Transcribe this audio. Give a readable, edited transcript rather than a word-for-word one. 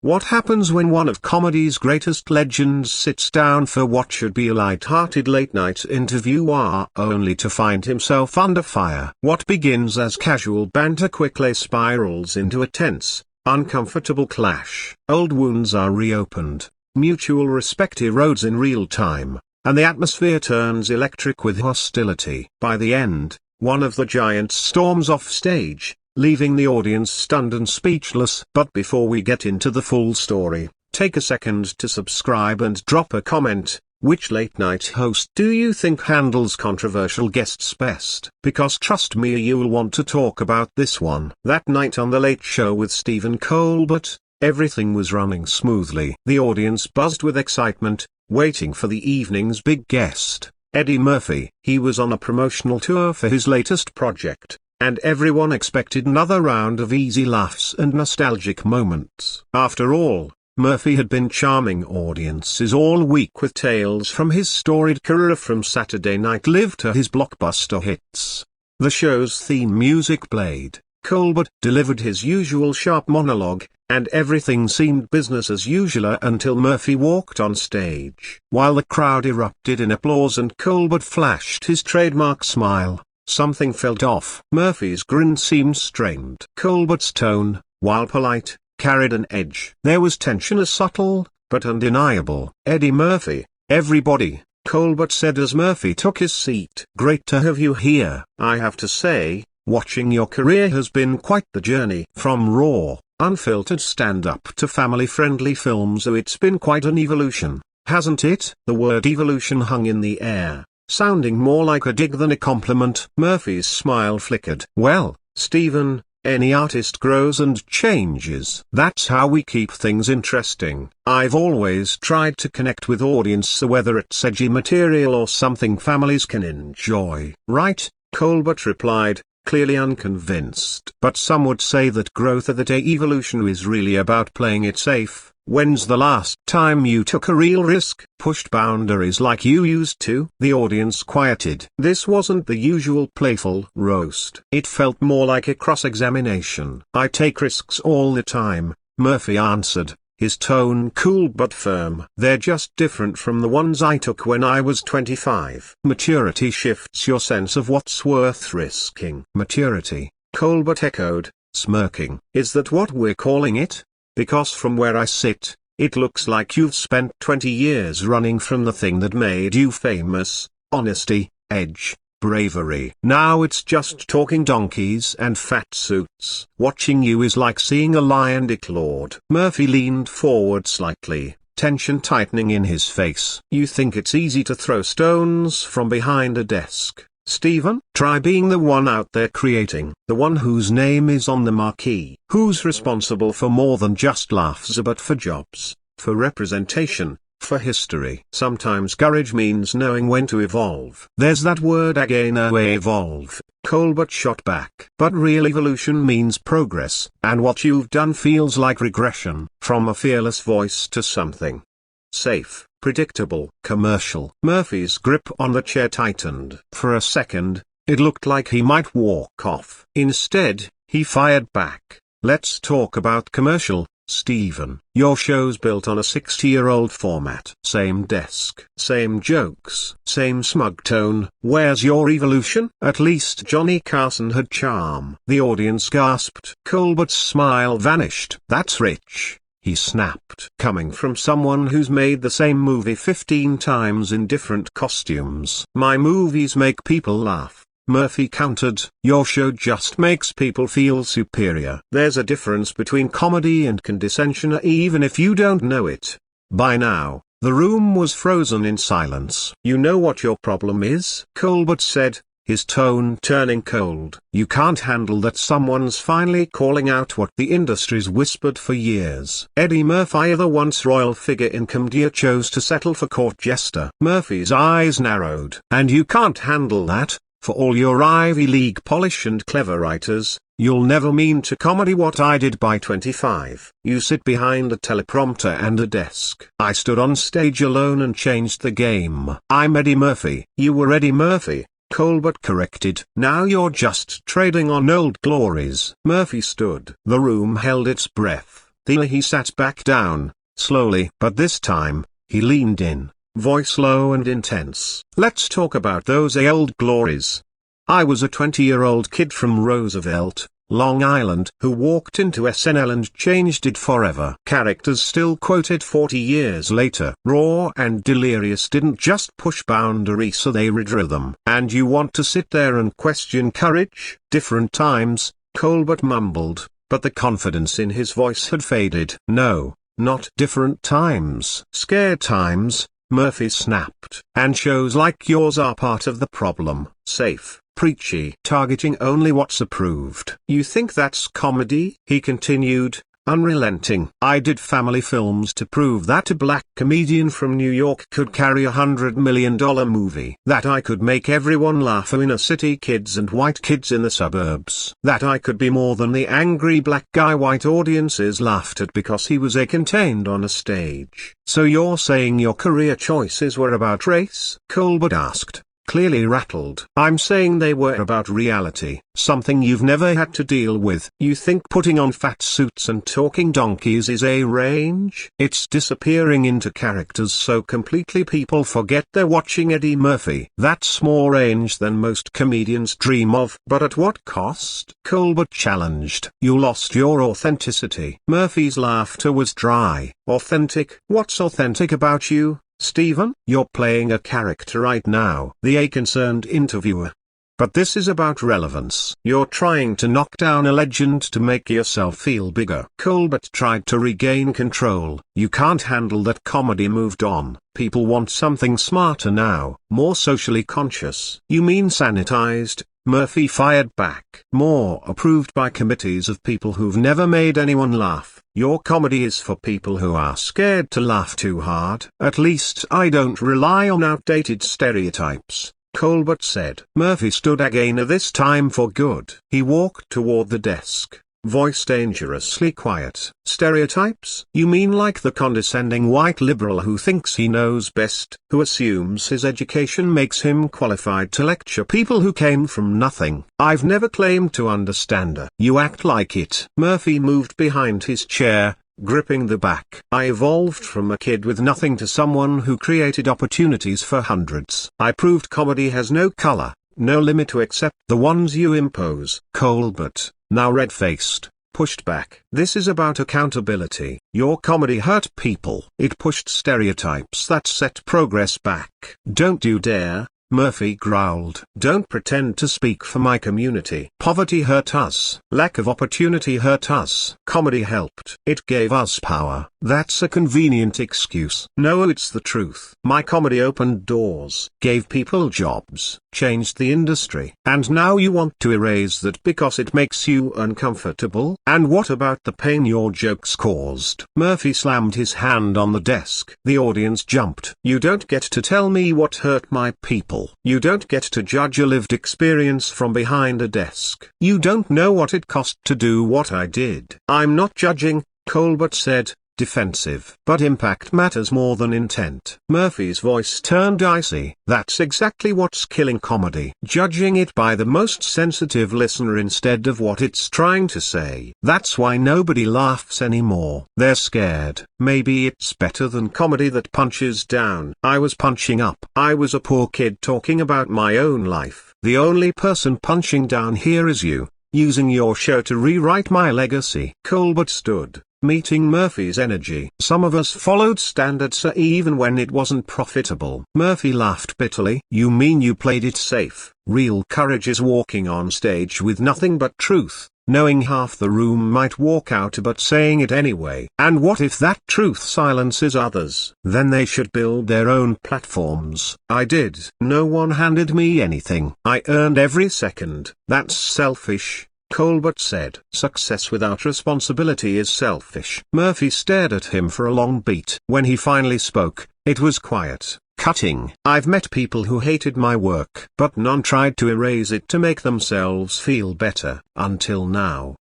What happens when one of comedy's greatest legends sits down for what should be a light-hearted late-night interview only to find himself under fire? What begins as casual banter quickly spirals into a tense, uncomfortable clash. Old wounds are reopened, mutual respect erodes in real time, and the atmosphere turns electric with hostility. By the end, one of the giants storms off stage, leaving the audience stunned and speechless. But before we get into the full story, take a second to subscribe and drop a comment. Which late-night host do you think handles controversial guests best? Because trust me, you'll want to talk about this one. That night on The Late Show with Stephen Colbert, everything was running smoothly. The audience buzzed with excitement, waiting for the evening's big guest, Eddie Murphy. He was on a promotional tour for his latest project, and everyone expected another round of easy laughs and nostalgic moments. After all, Murphy had been charming audiences all week with tales from his storied career from Saturday Night Live to his blockbuster hits. The show's theme music played, Colbert delivered his usual sharp monologue, and everything seemed business as usual until Murphy walked on stage. While the crowd erupted in applause and Colbert flashed his trademark smile, something felt off. Murphy's grin seemed strained. Colbert's tone, while polite, carried an edge. There was tension, as subtle, but undeniable. "Eddie Murphy, everybody," Colbert said as Murphy took his seat. "Great to have you here. I have to say, watching your career has been quite the journey. From raw, unfiltered stand-up to family-friendly films, so it's been quite an evolution, hasn't it?" The word evolution hung in the air, sounding more like a dig than a compliment. Murphy's smile flickered. "Well, Stephen, any artist grows and changes. That's how we keep things interesting. I've always tried to connect with audience, whether it's edgy material or something families can enjoy." "Right," Colbert replied, clearly unconvinced. "But some would say that growth of the day evolution is really about playing it safe. When's the last time you took a real risk, pushed boundaries like you used to?" The audience quieted. This wasn't the usual playful roast. It felt more like a cross-examination. "I take risks all the time," Murphy answered, his tone cool but firm. "They're just different from the ones I took when I was 25. Maturity shifts your sense of what's worth risking." "Maturity," Colbert echoed, smirking. "Is that what we're calling it? Because from where I sit, it looks like you've spent 20 years running from the thing that made you famous: honesty, edge, bravery. Now it's just talking donkeys and fat suits. Watching you is like seeing a lion declawed." Murphy leaned forward slightly, tension tightening in his face. "You think it's easy to throw stones from behind a desk, Stephen? Try being the one out there creating, the one whose name is on the marquee, who's responsible for more than just laughs but for jobs, for representation, for history." "Sometimes courage means knowing when to evolve." "There's that word again, evolve," Colbert shot back. "But real evolution means progress, and what you've done feels like regression, from a fearless voice to something safe, predictable, commercial." Murphy's grip on the chair tightened. For a second, it looked like he might walk off. Instead, he fired back. "Let's talk about commercial, Stephen. Your show's built on a 60-year-old format. Same desk, same jokes, same smug tone. Where's your evolution?" "At least Johnny Carson had charm." The audience gasped. Colbert's smile vanished. "That's rich," he snapped. "Coming from someone who's made the same movie 15 times in different costumes." "My movies make people laugh," Murphy countered. "Your show just makes people feel superior." "There's a difference between comedy and condescension, even if you don't know it." By now, the room was frozen in silence. "You know what your problem is?" Colbert said, his tone turning cold. "You can't handle that someone's finally calling out what the industry's whispered for years." Eddie Murphy, the once royal figure in comedy, chose to settle for court jester. Murphy's eyes narrowed. "And you can't handle that? For all your Ivy League polish and clever writers, you'll never mean to comedy what I did by 25. You sit behind a teleprompter and a desk. I stood on stage alone and changed the game. I'm Eddie Murphy." "You were Eddie Murphy," Colbert corrected. "Now you're just trading on old glories." Murphy stood. The room held its breath. He sat back down, slowly. But this time, he leaned in, voice low and intense. "Let's talk about those old glories. I was a 20-year-old kid from Roosevelt, Long Island, who walked into SNL and changed it forever." Characters still quoted 40 years later. Raw and Delirious didn't just push boundaries, so they redrew them. "And you want to sit there and question courage?" "Different times," Colbert mumbled, but the confidence in his voice had faded. "No, not different times. Scared times," Murphy snapped. "And shows like yours are part of the problem. Safe, preachy, targeting only what's approved." "You think that's comedy?" he continued, unrelenting. "I did family films to prove that a black comedian from New York could carry $100 million movie. That I could make everyone laugh, inner city kids and white kids in the suburbs. That I could be more than the angry black guy white audiences laughed at because he was contained on a stage." "So you're saying your career choices were about race?" Colbert asked, clearly rattled. "I'm saying they were about reality, something you've never had to deal with." "You think putting on fat suits and talking donkeys is a range?" "It's disappearing into characters so completely people forget they're watching Eddie Murphy. That's more range than most comedians dream of." "But at what cost?" Colbert challenged. "You lost your authenticity." Murphy's laughter was dry. "Authentic? What's authentic about you, Stephen?" "You're playing a character right now." The concerned interviewer. "But this is about relevance. You're trying to knock down a legend to make yourself feel bigger." Colbert tried to regain control. "You can't handle that comedy moved on. People want something smarter now, more socially conscious." "You mean sanitized?" Murphy fired back. "More approved by committees of people who've never made anyone laugh. Your comedy is for people who are scared to laugh too hard." "At least I don't rely on outdated stereotypes," Colbert said. Murphy stood again, this time for good. He walked toward the desk, voice dangerously quiet. "Stereotypes? You mean like the condescending white liberal who thinks he knows best, who assumes his education makes him qualified to lecture people who came from nothing?" "I've never claimed to understand her." "You act like it." Murphy moved behind his chair, gripping the back. "I evolved from a kid with nothing to someone who created opportunities for hundreds. I proved comedy has no color, no limit to except the ones you impose." Colbert, now red-faced, pushed back. "This is about accountability. Your comedy hurt people. It pushed stereotypes that set progress back." "Don't you dare," Murphy growled. "Don't pretend to speak for my community. Poverty hurt us. Lack of opportunity hurt us. Comedy helped. It gave us power." "That's a convenient excuse." "No, it's the truth. My comedy opened doors, gave people jobs, changed the industry. And now you want to erase that because it makes you uncomfortable? And what about the pain your jokes caused?" Murphy slammed his hand on the desk. The audience jumped. "You don't get to tell me what hurt my people. You don't get to judge a lived experience from behind a desk. You don't know what it cost to do what I did." "I'm not judging," Colbert said, defensive. "But impact matters more than intent." Murphy's voice turned icy. "That's exactly what's killing comedy. Judging it by the most sensitive listener instead of what it's trying to say. That's why nobody laughs anymore. They're scared." "Maybe it's better than comedy that punches down." "I was punching up. I was a poor kid talking about my own life. The only person punching down here is you, using your show to rewrite my legacy." Colbert stood, meeting Murphy's energy. "Some of us followed standards even when it wasn't profitable." Murphy laughed bitterly. "You mean you played it safe? Real courage is walking on stage with nothing but truth, knowing half the room might walk out but saying it anyway. And what if that truth silences others? Then they should build their own platforms." "I did. No one handed me anything. I earned every second." "That's selfish," Colbert said. "Success without responsibility is selfish." Murphy stared at him for a long beat. When he finally spoke, it was quiet, cutting. "I've met people who hated my work, but none tried to erase it to make themselves feel better, until now."